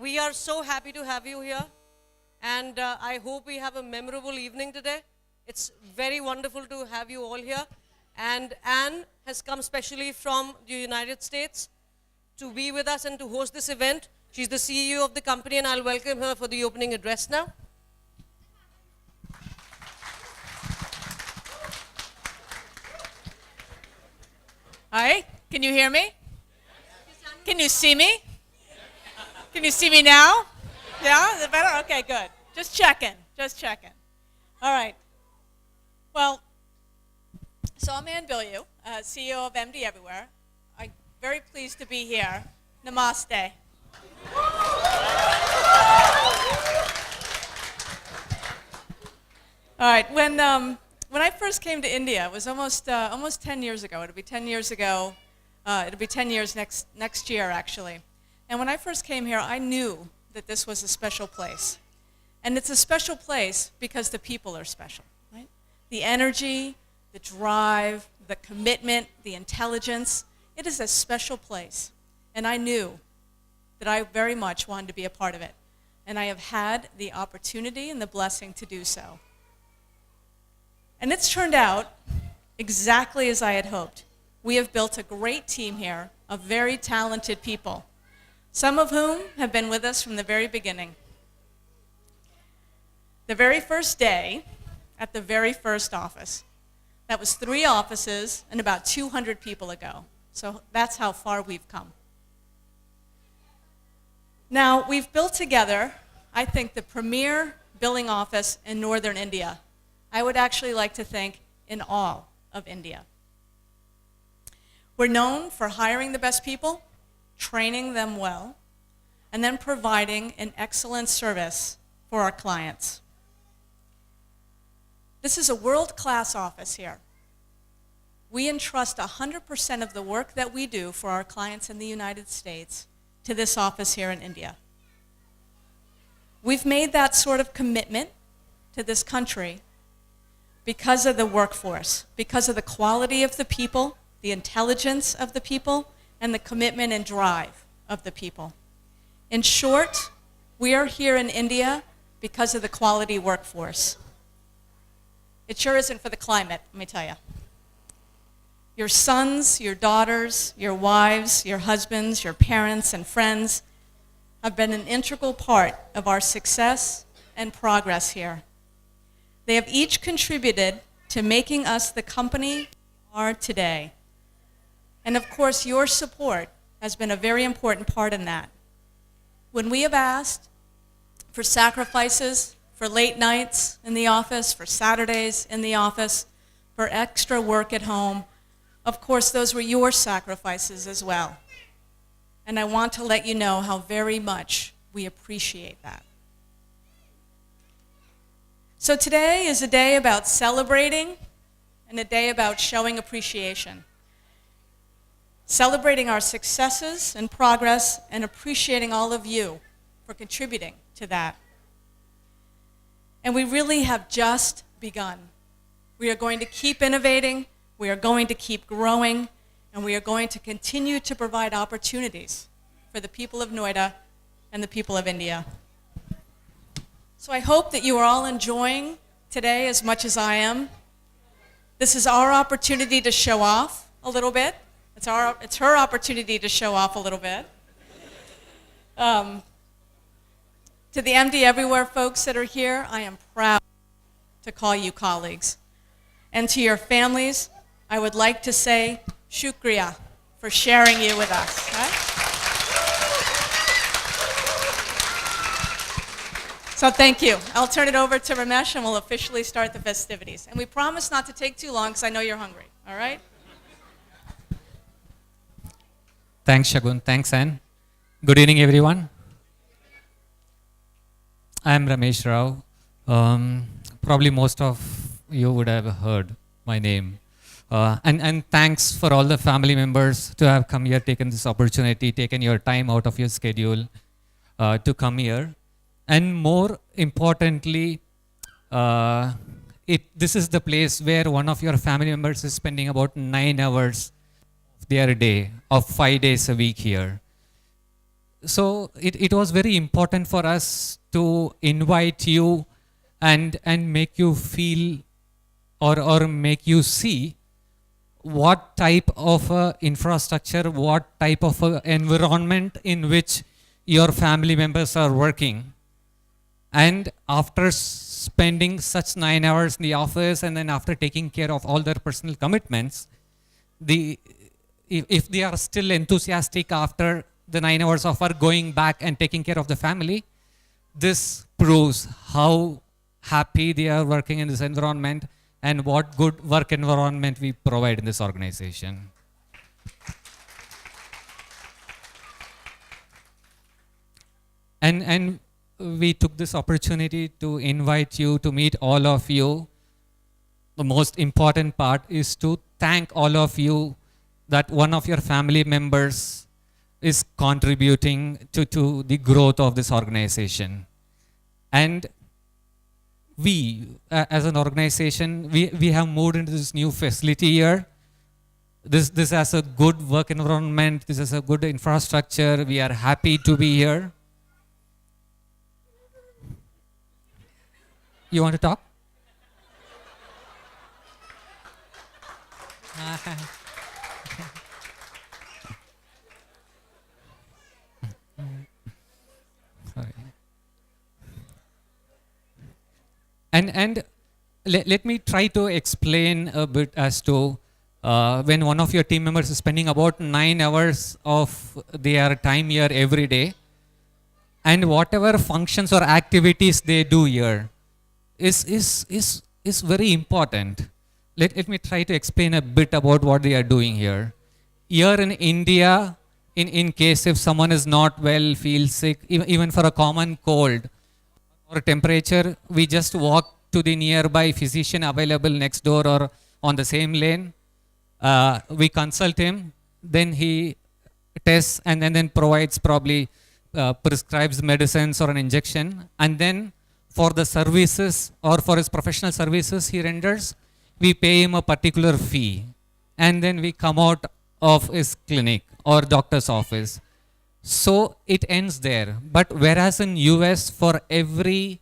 We are so happy to have you here, and I hope we have a memorable evening today. It's very wonderful to have you all here. And Anne has come specially from the United States to be with us and to host this event. She's the CEO of the company, and I'll welcome her for the opening address now. Hi, can you hear me? Can you see me? Can you see me now? Yeah, is it better? Okay, good. Just checking, All right. Well, so I'm Ann Bilyeu, CEO of MD Everywhere. I'm very pleased to be here. Namaste. All right, when I first came to India, it was almost 10 years ago. It'll be 10 years ago. It'll be 10 years next year, actually. And when I first came here, I knew that this was a special place. And it's a special place because the people are special, right? The energy, the drive, the commitment, the intelligence. It is a special place. And I knew that I very much wanted to be a part of it. And I have had the opportunity and the blessing to do so. And it's turned out exactly as I had hoped. We have built a great team here of very talented people, some of whom have been with us from the very beginning. The very first day at the very first office, that was 3 offices and about 200 people ago. So that's how far we've come. Now, we've built together, I think, the premier billing office in northern India. I would actually like to think in all of India. We're known for hiring the best people, training them well, and then providing an excellent service for our clients. This is a world-class office here. We entrust 100% of the work that we do for our clients in the United States to this office here in India. We've made that sort of commitment to this country because of the workforce, because of the quality of the people, the intelligence of the people, and the commitment and drive of the people. In short, we are here in India because of the quality workforce. It sure isn't for the climate, let me tell you. Your sons, your daughters, your wives, your husbands, your parents, and friends have been an integral part of our success and progress here. They have each contributed to making us the company we are today. And of course, your support has been a very important part in that. When we have asked for sacrifices, for late nights in the office, for Saturdays in the office, for extra work at home, of course, those were your sacrifices as well. And I want to let you know how very much we appreciate that. So today is a day about celebrating and a day about showing appreciation. Celebrating our successes and progress and appreciating all of you for contributing to that. And we really have just begun. We are going to keep innovating, we are going to keep growing, and we are going to continue to provide opportunities for the people of Noida and the people of India. So I hope that you are all enjoying today as much as I am. This is our opportunity to show off a little bit. It's her opportunity to show off a little bit. To the MD Everywhere folks that are here, I am proud to call you colleagues. And to your families, I would like to say shukriya for sharing you with us. Right? So thank you. I'll turn it over to Ramesh and we'll officially start the festivities. And we promise not to take too long because I know you're hungry, all right? Thanks, Shagun. Thanks, Anne. Good evening, everyone. I'm Ramesh Rao. Probably most of you would have heard my name. And thanks for all the family members to have come here, taken this opportunity, taken your time out of your schedule to come here. And more importantly, this is the place where one of your family members is spending about 9 hours of their day, of 5 days a week here. so it was very important for us to invite you and make you feel or make you see what type of infrastructure, what type of environment in which your family members are working. And after spending such 9 hours in the office and then after taking care of all their personal commitments, if they are still enthusiastic after the 9 hours of work going back and taking care of the family, this proves how happy they are working in this environment and what good work environment we provide in this organization. And we took this opportunity to invite you to meet all of you. The most important part is to thank all of you that one of your family members is contributing to the growth of this organization. And we, as an organization, we have moved into this new facility here. This has a good work environment. This has a good infrastructure. We are happy to be here. You want to talk? Sorry. And let me try to explain a bit as to when one of your team members is spending about 9 hours of their time here every day, and whatever functions or activities they do here is very important. Let me try to explain a bit about what they are doing here. Here in India, in case if someone is not well, feels sick, even for a common cold or temperature, we just walk to the nearby physician available next door or on the same lane. We consult him, then he tests and then provides probably prescribes medicines or an injection, and then for the services or for his professional services he renders, we pay him a particular fee, and then we come out of his clinic or doctor's office. So it ends there. But whereas in US, for every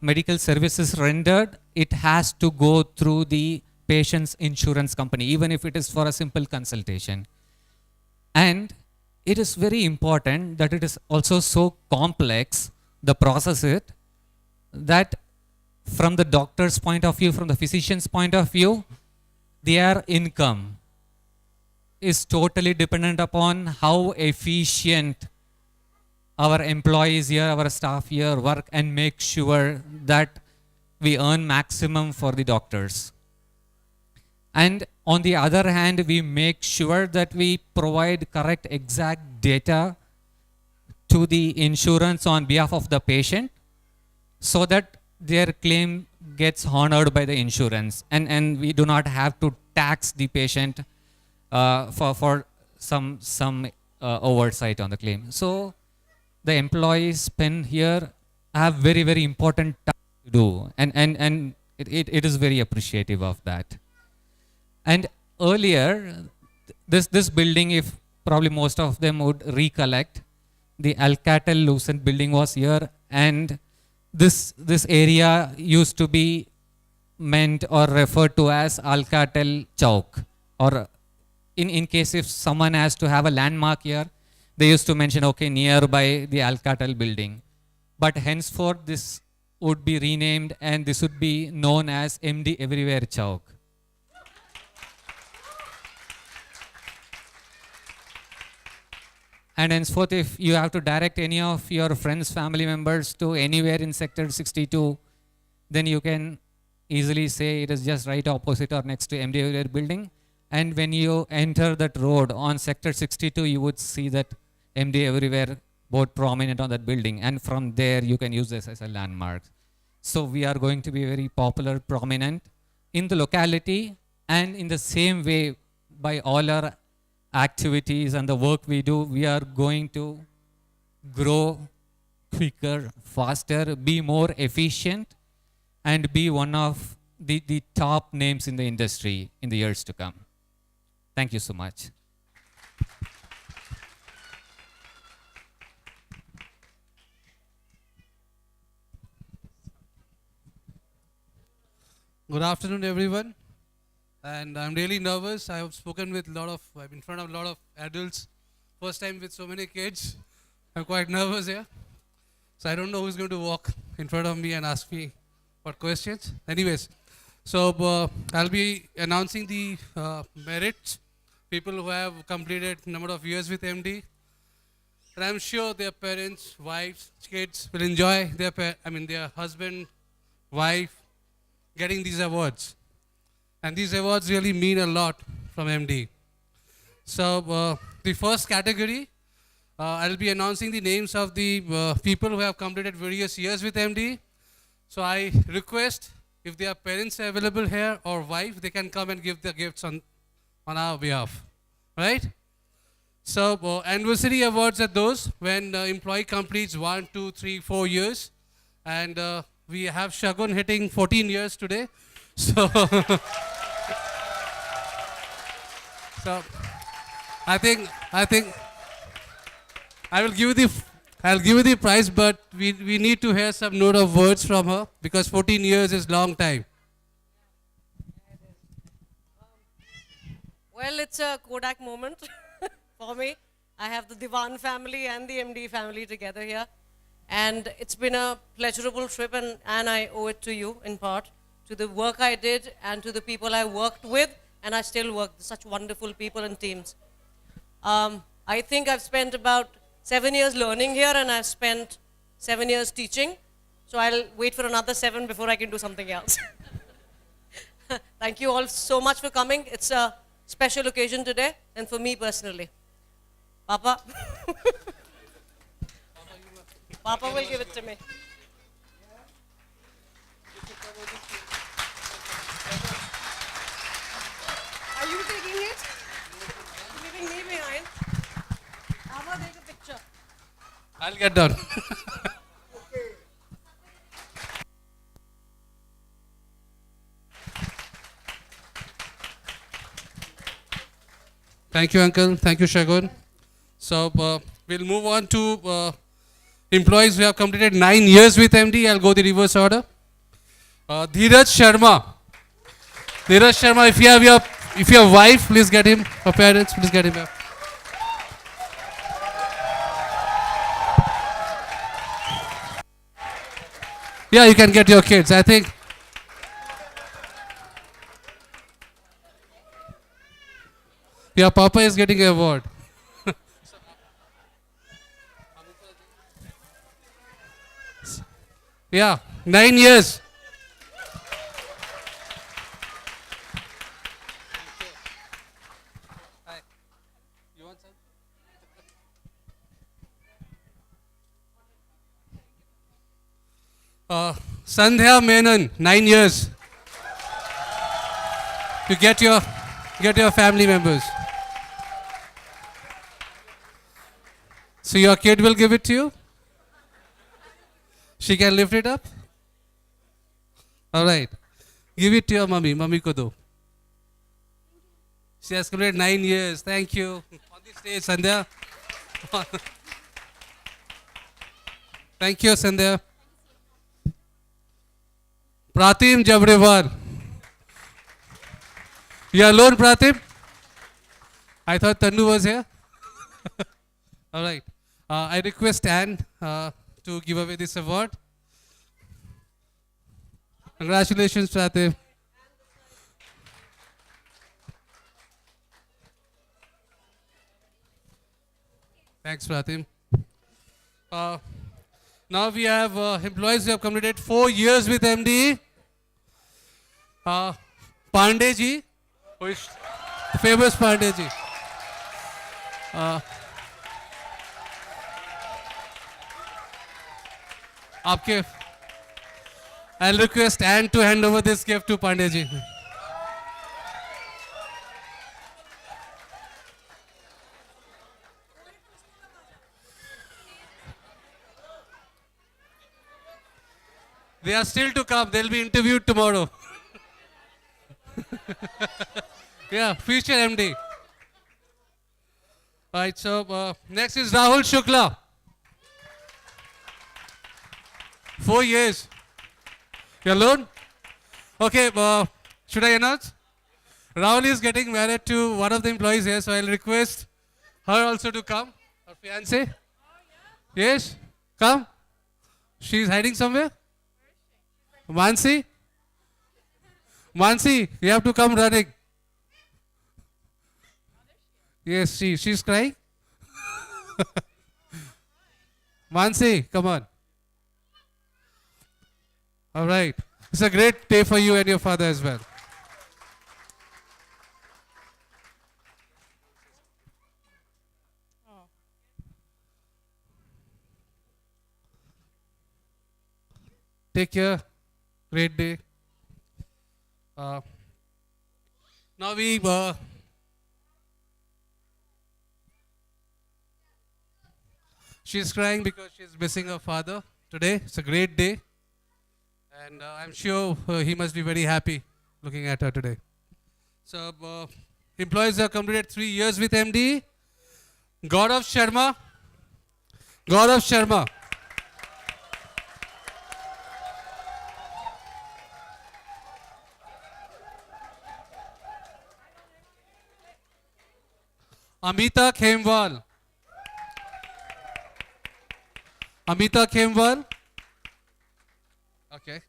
medical services rendered, it has to go through the patient's insurance company, even if it is for a simple consultation. And it is very important that it is also so complex, the process it, that from the doctor's point of view, from the physician's point of view, their income is totally dependent upon how efficient our employees here, our staff here work and make sure that we earn maximum for the doctors. And on the other hand, we make sure that we provide correct, exact data to the insurance on behalf of the patient so that their claim gets honored by the insurance, and we do not have to tax the patient for some oversight on the claim. So the employees spend here have very, very important task to do, and it is very appreciative of that. And earlier, this building, if probably most of them would recollect, the Alcatel-Lucent building was here, and this area used to be meant or referred to as Alcatel Chowk. Or in case if someone has to have a landmark here, they used to mention, okay, nearby the Alcatel building. But henceforth, this would be renamed and this would be known as MD Everywhere Chowk. And henceforth, if you have to direct any of your friends, family members to anywhere in Sector 62, then you can easily say it is just right opposite or next to MD Everywhere building. And when you enter that road on Sector 62, you would see that MD Everywhere board prominent on that building. And from there, you can use this as a landmark. So we are going to be very popular, prominent in the locality, and in the same way by all our activities and the work we do, we are going to grow quicker, faster, be more efficient, and be one of the top names in the industry in the years to come. Thank you so much. Good afternoon, everyone. And I'm really nervous. I have spoken with I'm in front of a lot of adults. First time with so many kids. I'm quite nervous here. So I don't know who's going to walk in front of me and ask me what questions. Anyways, so I'll be announcing the merits. People who have completed number of years with MD. And I'm sure their parents, wives, kids will enjoy their husband, wife, getting these awards. And these awards really mean a lot from MD. So the first category, I'll be announcing the names of the people who have completed various years with MD. So I request if their parents are available here or wife, they can come and give the gifts on our behalf. Right? So anniversary awards are those when employee completes 1, 2, 3, 4 years. And we have Shagun hitting 14 years today. So, so I think I'll give you the prize, but we need to hear some note of words from her because 14 years is long time. Well, it's a Kodak moment for me. I have the Diwan family and the MD family together here. And it's been a pleasurable trip, and I owe it to you in part, to the work I did and to the people I worked with, and I still work with such wonderful people and teams. I think I've spent about 7 years learning here, and I've spent 7 years teaching. So I'll wait for another 7 before I can do something else. Thank you all so much for coming. It's a special occasion today, and for me personally. Papa. Papa will give it to me. Are you taking it? Leaving me behind? Papa, take a picture. I'll get done. Thank you, Uncle. Thank you, Shagun. So we'll move on to employees who have completed 9 years with MD. I'll go the reverse order. Dheeraj Sharma. Dheeraj Sharma, if you have wife, please get him. Or parents, please get him. Yeah, you can get your kids. I think. Your papa is getting an award. Yeah, 9 years. Hi. You want some? Sandhya Menon, 9 years. You get your family members. So your kid will give it to you? She can lift it up? All right. Give it to your mummy. Mummy ko do. She has completed 9 years. Thank you. On the stage, Sandhya. Thank you, Sandhya. Pratim Jabrewal. You alone, Pratim? I thought Tanu was here. All right. I request Anne to give away this award. Congratulations, Pratim. Thanks, Pratim. Now we have employees who have completed 4 years with MD. Pandey ji, who is famous Pandey ji. I'll request Anne to hand over this gift to Pandey ji. They are still to come. They'll be interviewed tomorrow. Yeah, future MD. Right, so next is Rahul Shukla. 4 years. You alone? Okay, should I announce? Rahul is getting married to one of the employees here, so I'll request her also to come. Her fiance. Yes, come. She's hiding somewhere. Mansi? Mansi, you have to come running. Yes, she's crying. Mansi, come on. All right. It's a great day for you and your father as well. Take care. Great day. Now she's crying because she's missing her father today. It's a great day. And I'm sure he must be very happy looking at her today. So, employees have completed 3 years with MD. Gaurav Sharma. Gaurav Sharma. Amita Khemwal. Amita Khemwal. Okay.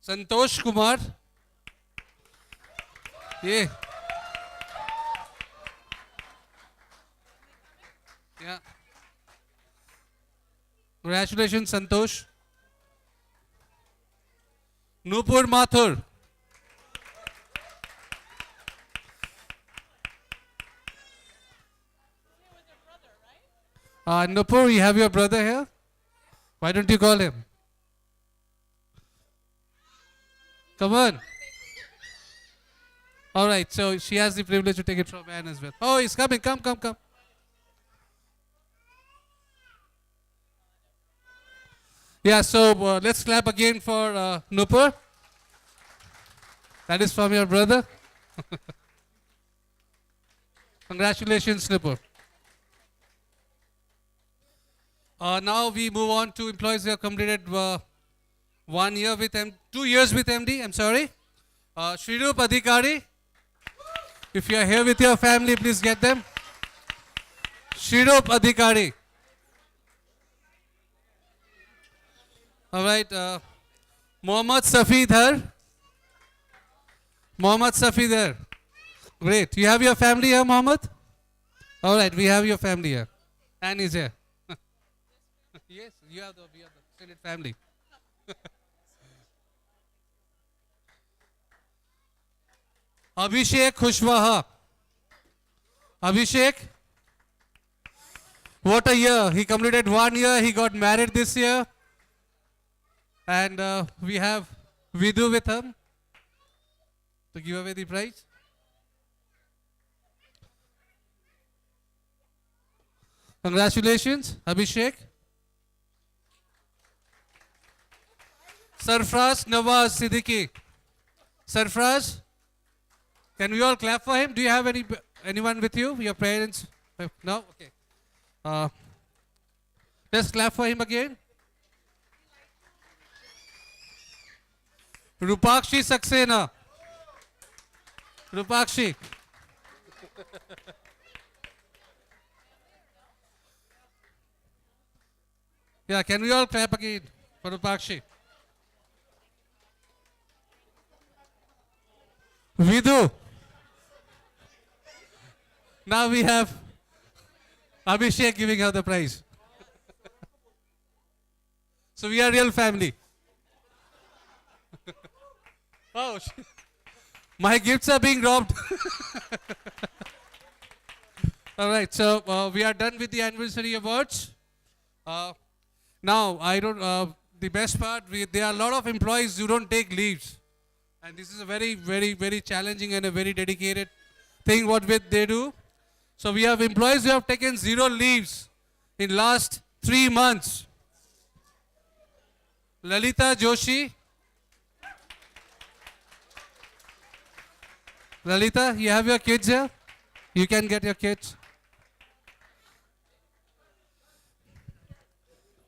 Santosh Kumar. Yeah. Yeah. Congratulations, Santosh. Nupur Mathur. Nupur, you have your brother here? Why don't you call him? Come on. All right, so she has the privilege to take it from Anne as well. Oh, he's coming. Come. Yeah, so let's clap again for Nupur. That is from your brother. Congratulations, Nupur. Now we move on to employees who have completed 1 year with 2 years with MD. I'm sorry. Shrirup Adhikari. If you are here with your family, please get them. Shrirup Adhikari. All right. Mohammad Safidhar. Mohammad Safidhar. Great. You have your family here, Mohammad? All right. We have your family here. Anne is here. Yes, you have the extended family. Abhishek Khushwaha. Abhishek, what a year. He completed 1 year. He got married this year. And we have Vidu with him to give away the prize. Congratulations, Abhishek. Sarfraz Nawaz Siddiqui. Sarfraz, can we all clap for him? Do you have anyone with you? Your parents? No? Okay. Let's clap for him again. Rupakshi Saxena. Rupakshi. Yeah, can we all clap again for Rupakshi? Vidu. Now we have Abhishek giving her the prize. So we are real family. Oh, my gifts are being robbed. All right, so we are done with the anniversary awards. Now, the best part, there are a lot of employees who don't take leaves. And this is a very, very, very challenging and a very dedicated thing what they do. So we have employees who have taken 0 leaves in last 3 months. Lalita Joshi. Lalita, you have your kids here? You can get your kids.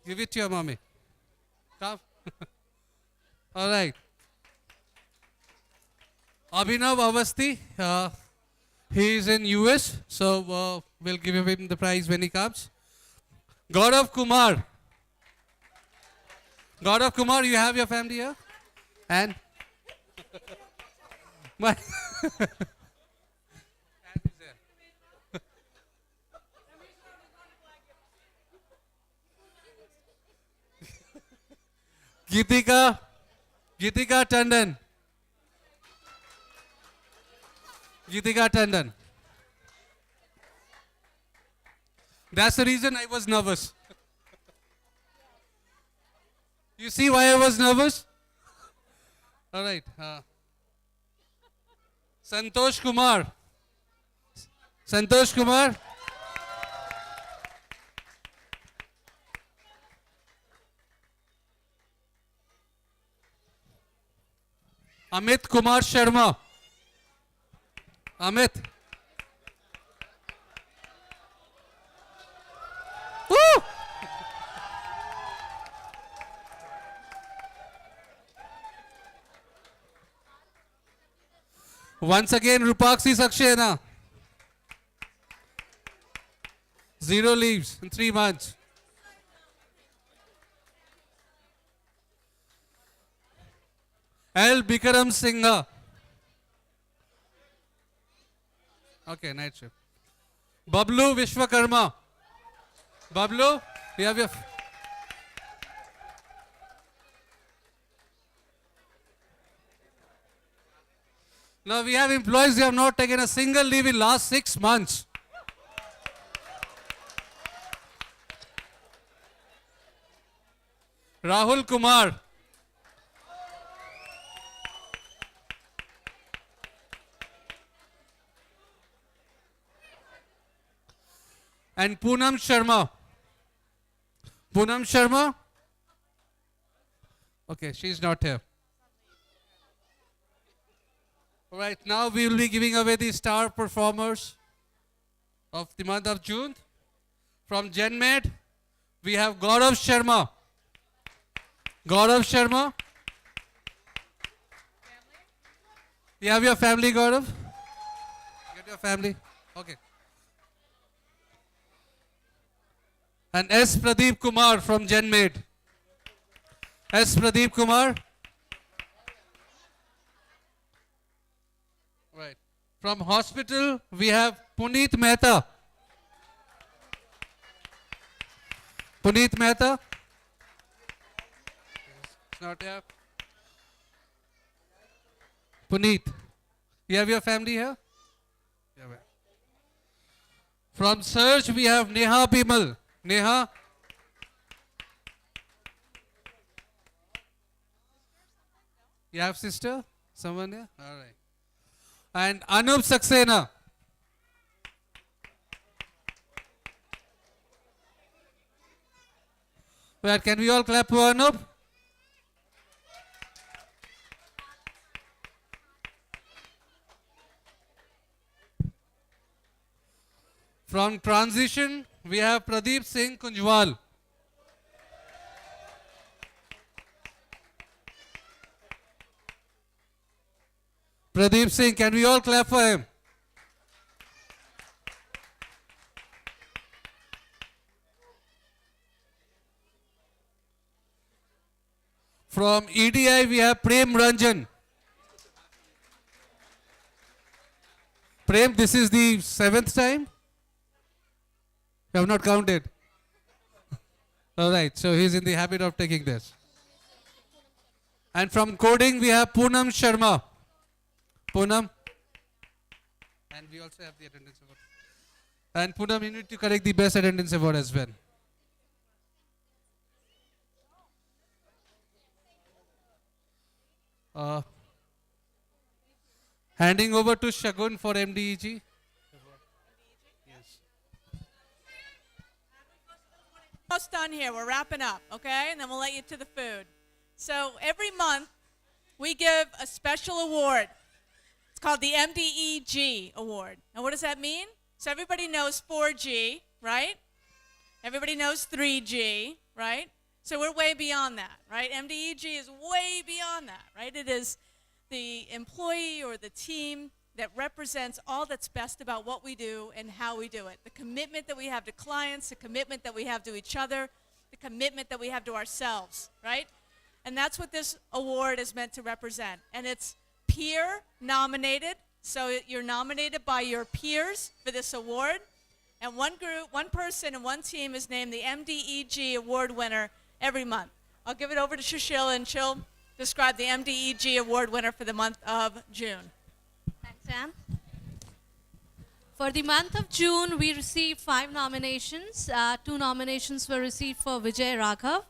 Give it to your mommy. Come. All right. Abhinav Avasti. He is in US, so we'll give him the prize when he comes. Gaurav Kumar. Gaurav Kumar, you have your family here? And? My Geetika Tandon. Geetika Tandon. That's the reason I was nervous. You see why I was nervous? All right. Santosh Kumar. Santosh Kumar. Amit Kumar Sharma. Amit. Woo! Once again, Rupakshi Saxena. 0 leaves in 3 months. L. Bikaram Singha. Okay, night shift. Bablu Vishwakarma. Bablu, we have your... Now we have employees who have not taken a single leave in last 6 months. Rahul Kumar. And Poonam Sharma. Poonam Sharma? Okay, she's not here. All right, now we will be giving away the star performers of the month of June. From GenMed, we have Gaurav Sharma. Gaurav Sharma. You have your family, Gaurav? Get your family. Okay. And S. Pradeep Kumar from GenMed. S. Pradeep Kumar. Right. From hospital, we have Puneet Mehta. Puneet Mehta. It's not here. Puneet. You have your family here? Yeah, well. From Surge, we have Neha Bimal. Neha. You have sister? Someone here? All right. And Anup Saxena. Well, can we all clap for Anup? From Transition, we have Pradeep Singh Kunjwal. Pradeep Singh, can we all clap for him? From EDI, we have Prem Ranjan. Prem, this is the 7th time? You have not counted. All right, so he's in the habit of taking this. And from coding, we have Poonam Sharma. Poonam. And we also have the attendance award. And Poonam, you need to collect the best attendance award as well. Handing over to Shagun for MDEG. Almost done here. We're wrapping up, okay? And then we'll let you to the food. So every month, we give a special award. It's called the MDEG Award. Now, what does that mean? So everybody knows 4G, right? Everybody knows 3G, right? So we're way beyond that, right? MDEG is way beyond that, right? It is the employee or the team that represents all that's best about what we do and how we do it. The commitment that we have to clients, the commitment that we have to each other, the commitment that we have to ourselves, right? And that's what this award is meant to represent. And it's peer nominated, so you're nominated by your peers for this award. And one group, one person, and one team is named the MDEG award winner every month. I'll give it over to Sushil, and she'll describe the MDEG award winner for the month of June. Thanks, Anne. For the month of June, we received 5 nominations. 2 nominations were received for Vijay Raghav.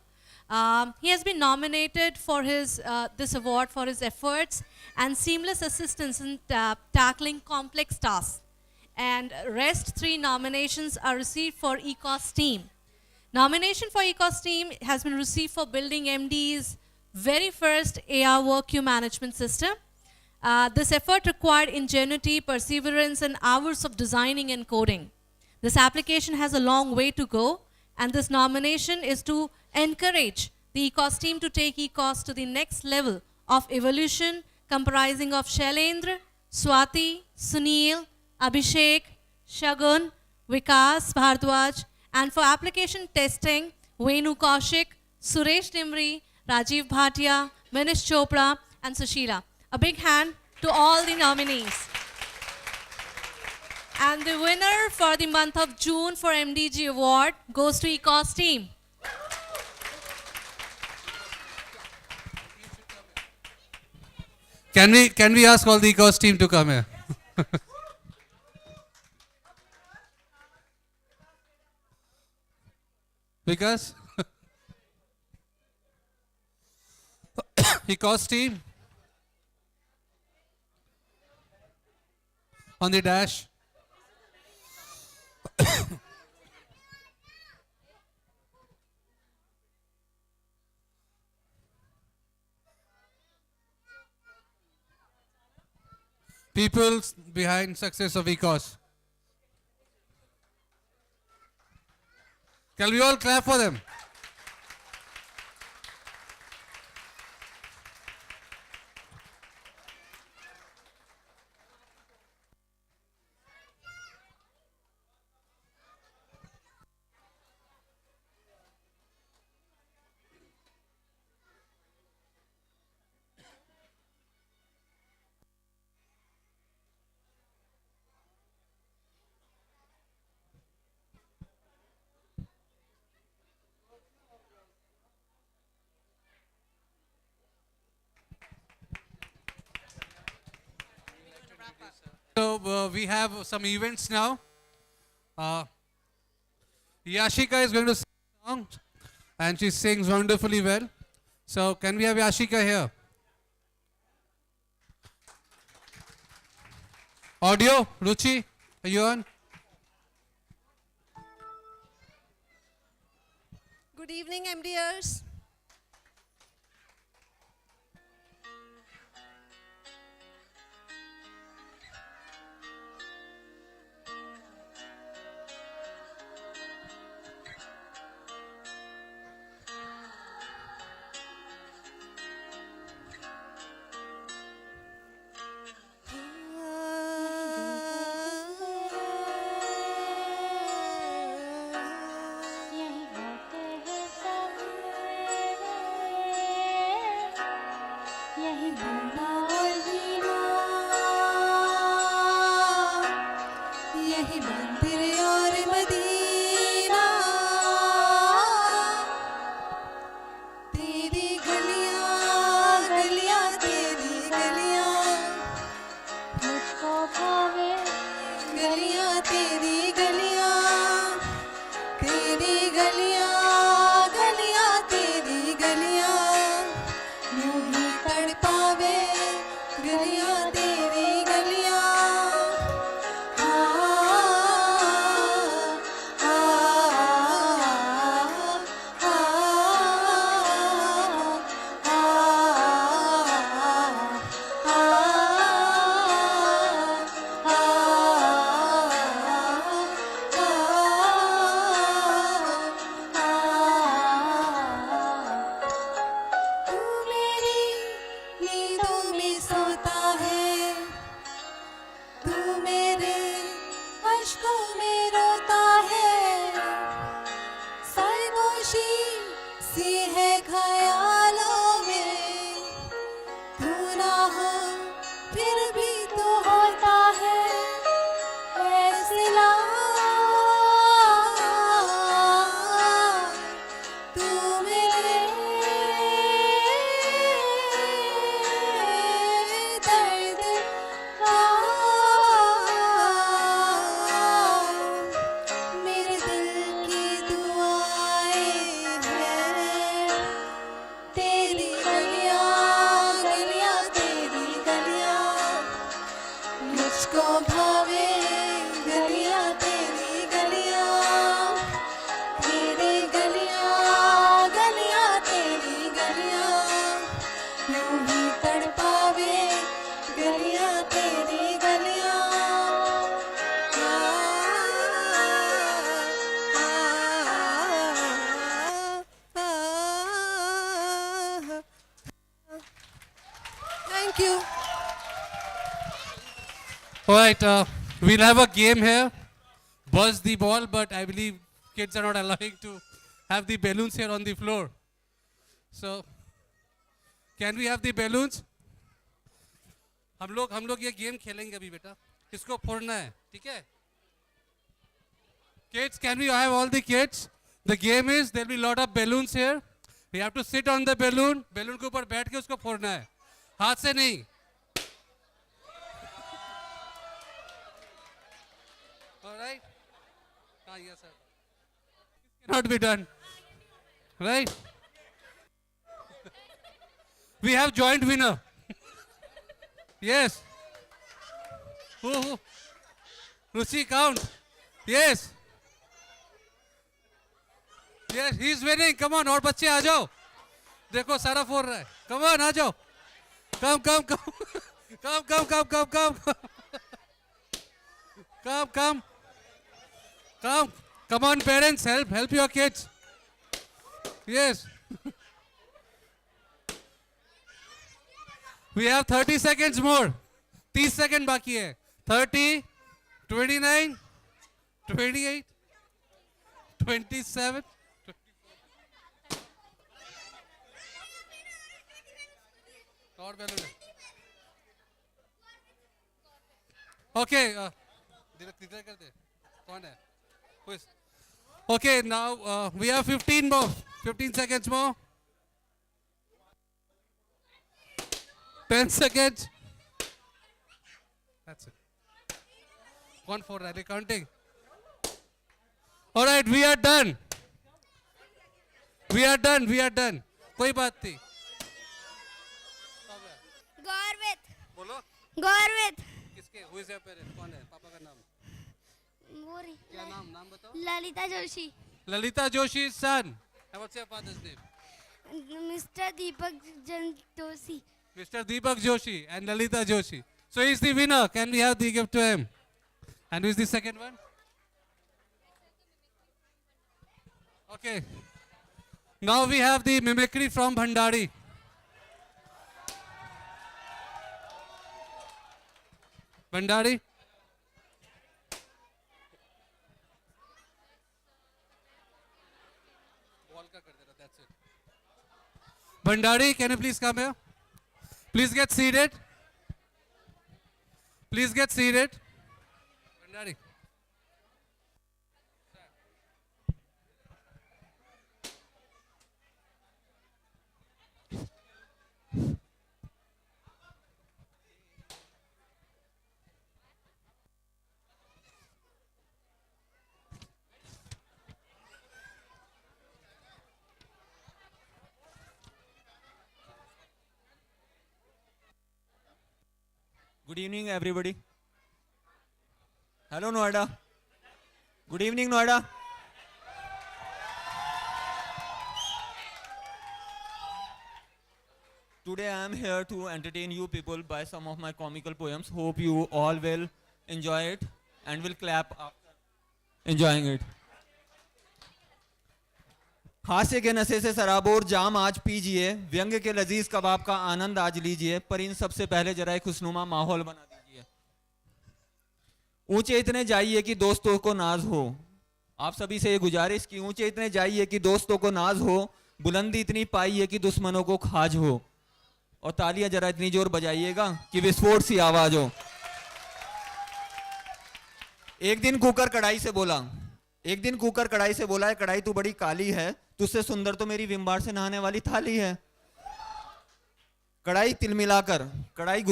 He has been nominated for this award for his efforts and seamless assistance in tackling complex tasks. And rest 3 nominations are received for ECOS team. Nomination for ECOS team has been received for building MD's very first AR work queue management system. This effort required ingenuity, perseverance, and hours of designing and coding. This application has a long way to go, and this nomination is to encourage the ECOS team to take ECOS to the next level of evolution, comprising of Shailendra, Swati, Sunil, Abhishek, Shagun, Vikas Bhardwaj, and for application testing, Venu Kaushik, Suresh Dimri, Rajiv Bhatia, Manish Chopra, and Sushila. A big hand to all the nominees. And the winner for the month of June for MDG Award goes to ECOS team. Can we ask all the ECOS team to come here? Because ECOS team on the dash. People behind success of ECOS. Can we all clap for them? So we have some events now. Yashika is going to sing a song, and she sings wonderfully well. So can we have Yashika here? Audio, Ruchi, are you on? Good evening, MDers. सी है ख्यालों में, तू ना हो फिर भी तो होता है फैसला। तू मेरे दर्द का, मेरे दिल की दुआएं हैं, तेरी गलियां गलियां तेरी गलियां, मुझको भावे गलियां तेरी गलियां, तेरी गलियां गलियां तेरी गलियां, यूं ही तड़पावे गलियां तेरी गलियां। Thank you. All right, we'll have a game here. Buzz the ball, but I believe kids are not allowing to have the balloons here on the floor. So, can we have the balloons? हम लोग ये game खेलेंगे अभी बेटा. किसको फोड़ना है? ठीक है? Kids, can we have all the kids? The game is there'll be a lot of balloons here. We have to sit on the balloon. Balloon के ऊपर बैठ के उसको फोड़ना है. हाथ से नहीं. All right? Yes, sir. This cannot be done. Right? We have joint winner. Yes. Who? Ruchi, count. Yes. Yes, he is winning. Come on, और बच्चे आ जाओ. देखो सारा फोड़ रहा है. Come on, आ जाओ. Come. Come on, parents, help your kids. Yes. We have 30 seconds more. 30 seconds बाकी है. 30, 29, 28, 27. और बैलून है. Okay. धीरे कर दे. कौन है? Who is? Okay, now we have 15 more. 15 seconds more. 10 seconds. That's it. 1 4 are they counting? All right, we are done. We are done. कोई बात नहीं. बोलो. गौरवित किसके? Who is your parent? कौन है? पापा का नाम? क्या नाम बताओ? Lalita Joshi. Lalita Joshi's son. And what's your father's name? Mister Deepak Joshi. Mr. Deepak Joshi and Lalita Joshi. So he's the winner. Can we have the gift to him? And who is the second one? Okay. Now we have the mimicry from Bhandari. Bhandari. That's it. Bhandari, can you please come here? Please get seated. Bhandari. Good evening, everybody. Hello, Noida. Good evening, Noida. Today I am here to entertain you people by some of my comical poems. Hope you all will enjoy it and will clap after enjoying it. हास्य के नशे से सराबोर जाम आज पीजिए, व्यंग्य के लजीज कबाब का आनंद आज लीजिए, पर इन सबसे पहले जरा एक खुशनुमा माहौल बना दीजिए। ऊंचे इतने जाइए कि दोस्तों को नाज हो, आप सभी से ये गुजारिश कि ऊंचे इतने जाइए कि दोस्तों को नाज हो, बुलंदी इतनी पाई है कि दुश्मनों को खाज हो। और तालियां जरा इतनी जोर बजाइएगा कि विस्फोट सी आवाज हो। एक दिन कुकर कढ़ाई से बोला, एक दिन कुकर कढ़ाई से बोला है, कढ़ाई तू बड़ी काली है, तुझसे सुंदर तो मेरी विम बार से नहाने वाली थाली है। कढ़ाई तिलमिलाकर, कढ़ाई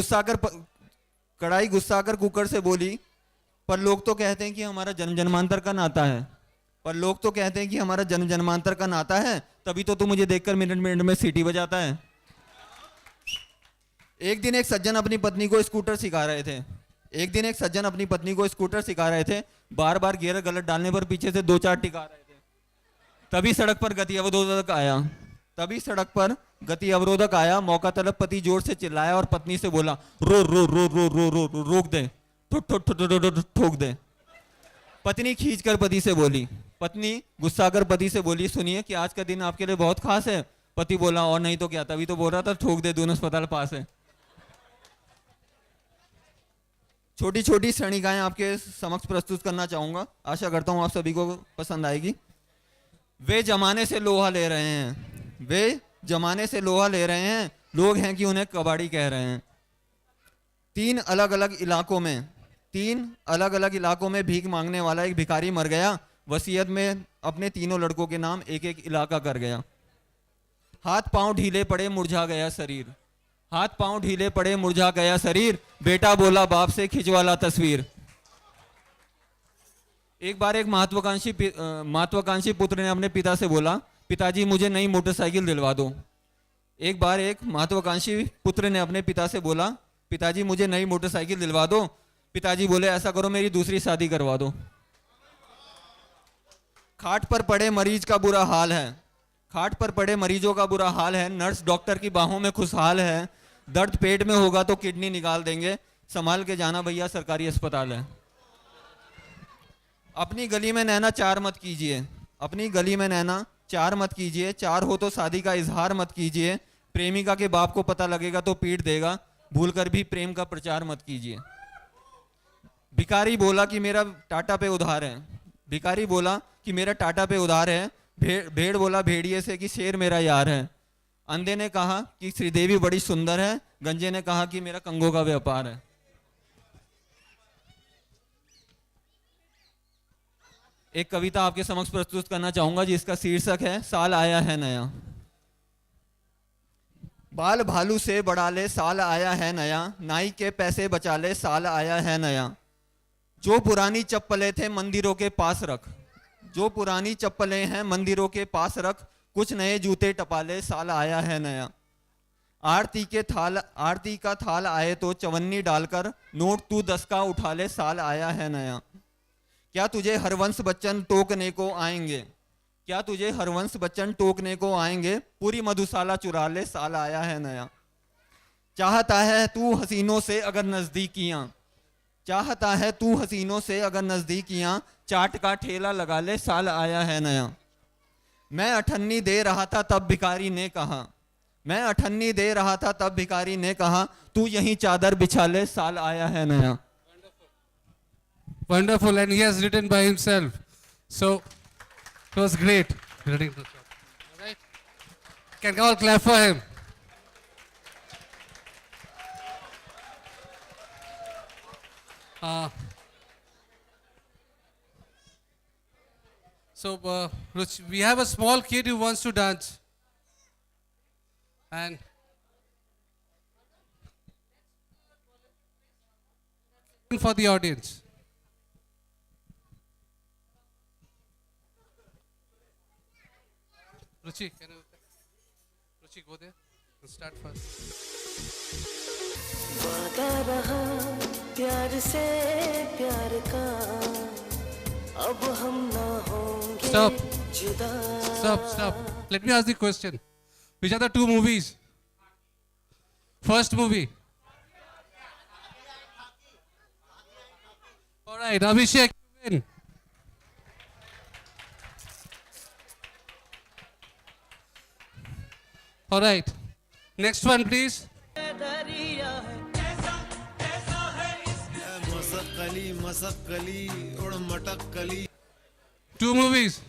गुस्सा कर कुकर से बोली, पर लोग तो कहते हैं कि हमारा जन्म जन्मांतर का नाता है, पर लोग तो कहते हैं कि हमारा जन्म जन्मांतर का नाता है, तभी तो तू मुझे देखकर मिनट मिनट में सीटी बजाता है। एक दिन एक सज्जन अपनी पत्नी को स्कूटर सिखा रहे थे। एक दिन एक सज्जन अपनी पत्नी को स्कूटर सिखा रहे थे। बार बार गियर गलत डालने पर पीछे से 2-4 टिका रहे थे। तभी सड़क पर गति अवरोधक आया। मौका तलब पति जोर से चिल्लाया और पत्नी से बोला, रो रो रो रो रो रो रो रोक दे, ठोक दे। पत्नी खींचकर पति से बोली, पत्नी गुस्सा कर पति से बोली, सुनिए कि आज का दिन आपके लिए बहुत खास है। पति बोला, और नहीं तो क्या, तभी तो बोल रहा था ठोक दे, दोनों अस्पताल पास है। छोटी छोटी क्षणिकाएं आपके समक्ष प्रस्तुत करना चाहूंगा, आशा करता हूं आप सभी को पसंद आएगी। वे जमाने से लोहा ले रहे हैं, लोग हैं कि उन्हें कबाड़ी कह रहे हैं। 3 अलग अलग इलाकों में भीख मांगने वाला एक भिखारी मर गया। वसीयत में अपने 3 लड़कों के नाम एक एक इलाका कर गया। हाथ पांव ढीले पड़े मुरझा गया शरीर, बेटा बोला बाप से खिंचवा ला तस्वीर। एक बार एक महत्वाकांक्षी पुत्र ने अपने पिता से बोला, पिताजी मुझे नई मोटरसाइकिल दिलवा दो। एक बार एक महत्वाकांक्षी पुत्र ने अपने पिता से बोला, पिताजी मुझे नई मोटरसाइकिल दिलवा दो। पिताजी बोले, ऐसा करो मेरी दूसरी शादी करवा दो। खाट पर पड़े मरीजों का बुरा हाल है, नर्स डॉक्टर की बाहों में खुशहाल है। दर्द पेट में होगा तो किडनी निकाल देंगे, संभाल के जाना भैया सरकारी अस्पताल है। अपनी गली में नैना चार मत कीजिए, चार हो तो शादी का इजहार मत कीजिए। प्रेमिका के बाप को पता लगेगा तो पीट देगा, भूलकर भी प्रेम का प्रचार मत कीजिए। भिखारी बोला कि मेरा टाटा पे उधार है। भेड़ बोला भेड़िए से कि शेर मेरा यार है। अंधे ने कहा कि श्रीदेवी बड़ी सुंदर है, गंजे ने कहा कि मेरा कंगों का व्यापार है। एक कविता आपके समक्ष प्रस्तुत करना चाहूंगा जिसका शीर्षक है साल आया है नया। बाल भालू से बढ़ा ले साल आया है नया, नाई के पैसे बचा ले साल आया है नया। जो पुरानी चप्पलें थे मंदिरों के पास रख, कुछ नए जूते टपाले साल आया है नया। आरती का थाल आए तो चवन्नी डालकर नोट तू 10 का उठा ले साल आया है नया। क्या तुझे हरवंश बच्चन टोकने को आएंगे, पूरी मधुशाला चुरा ले साल आया है नया। चाहता है तू हसीनों से अगर नजदीकियां, चाट का ठेला लगा ले साल आया है नया। मैं अठन्नी दे रहा था तब भिखारी ने कहा, तू यहीं चादर बिछा ले साल आया है नया। Wonderful, and he has written by himself. So, it was great. Right? Can all clap for him? We have a small kid who wants to dance. And for the audience. Ruchi, go there and start first. वादा रहा प्यार से प्यार का, अब हम ना होंगे जुदा। Stop. Let me ask the question. Which are the 2 movies? First movie. All right, Abhishek, you win. All right. Next one, please. Masakali उड़ मटकली। 2 movies.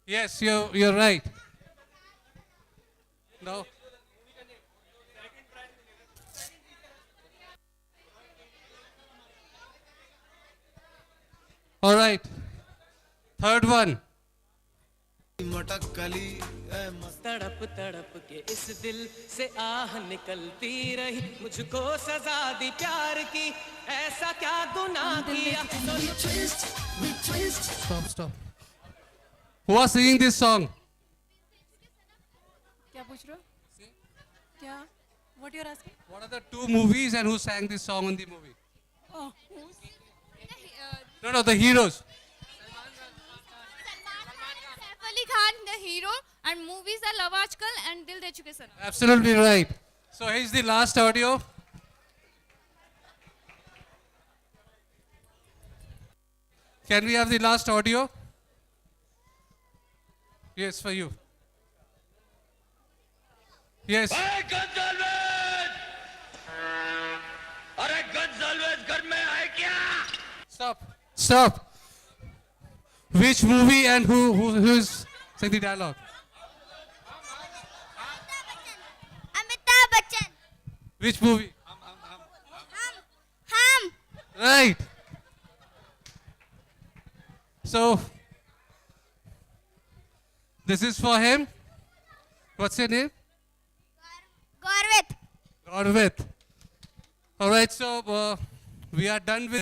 Yes, you're right. No. All right. Third one. मटक कली ए मस्त तड़प तड़प के इस दिल से आह निकलती रही, मुझको सजा दी प्यार की, ऐसा क्या गुनाह किया। Stop. Who was singing this song? क्या पूछ रहे हो? क्या? What you're asking? What are the two movies and who sang this song in the movie? Oh, No, the heroes. Saif Ali Khan, the hero, and movies are Love Aajkal and Dil De Chuke Sanam. Absolutely right. So here's the last audio. Can we have the last audio? Yes, for you. Yes. Stop. Which movie and who is saying the dialogue? Amitabh Bachchan. Which movie? Hum. Right. So, this is for him. What's your name? Gorvit. Gorvit. All right, so we are done with